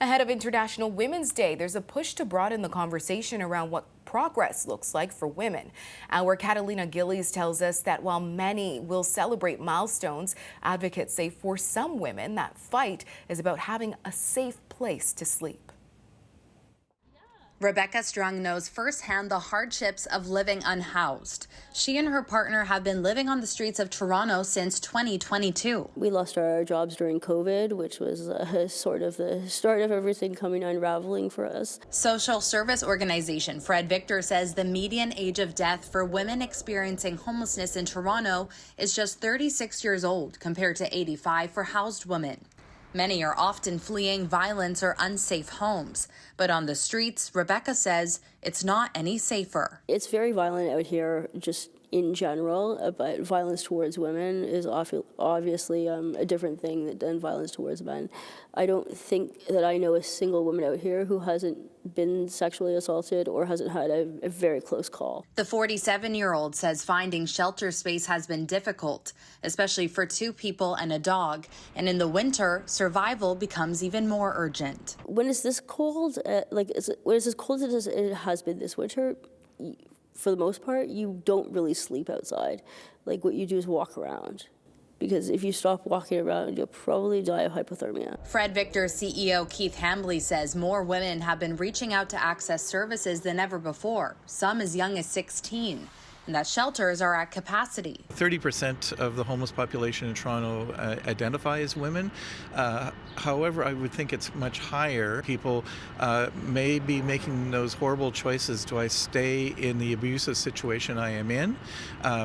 Ahead of International Women's Day, there's a push to broaden the conversation around what progress looks like for women. Our Catalina Gillies tells us that while many will celebrate milestones, advocates say for some women that fight is about having a safe place to sleep. Rebecca Strung knows firsthand the hardships of living unhoused. She and her partner have been living on the streets of Toronto since 2022. We lost our jobs during COVID, which was sort of the start of everything coming unraveling for us. Social service organization Fred Victor says the median age of death for women experiencing homelessness in Toronto is just 36 years old compared to 85 for housed women. Many are often fleeing violence or unsafe homes. But on the streets, Rebecca says it's not any safer. It's very violent out here just in general, but violence towards women is obviously a different thing than violence towards men. I don't think that I know a single woman out here who hasn't been sexually assaulted or hasn't had a very close call. The 47-year-old says finding shelter space has been difficult, especially for two people and a dog. And in the winter, survival becomes even more urgent. When it's this cold, when it's as cold as it has been this winter, for the most part, you don't really sleep outside. Like, what you do is walk around. Because if you stop walking around, you'll probably die of hypothermia. Fred Victor CEO Keith Hambley says more women have been reaching out to access services than ever before, some as young as 16. And that shelters are at capacity. 30% of the homeless population in Toronto identify as women. However, I would think it's much higher. People may be making those horrible choices. Do I stay in the abusive situation I am in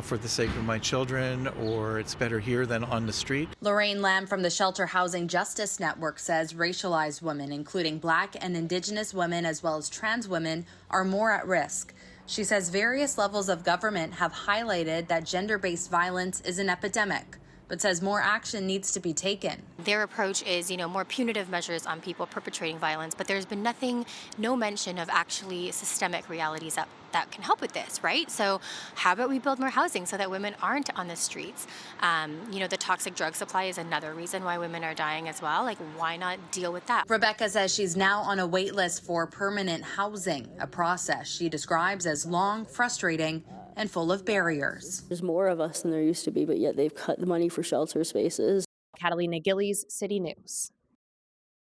for the sake of my children, or it's better here than on the street? Lorraine Lamb from the Shelter Housing Justice Network says racialized women, including Black and Indigenous women as well as trans women, are more at risk. She says various levels of government have highlighted that gender-based violence is an epidemic, but says more action needs to be taken. Their approach is, more punitive measures on people perpetrating violence, but there's been no mention of actually systemic realities that can help with this, right? So how about we build more housing so that women aren't on the streets? The toxic drug supply is another reason why women are dying as well. Like, why not deal with that? Rebecca says she's now on a wait list for permanent housing, a process she describes as long, frustrating, and full of barriers. There's more of us than there used to be, but yet they've cut the money for shelter spaces. Catalina Gillies, City News.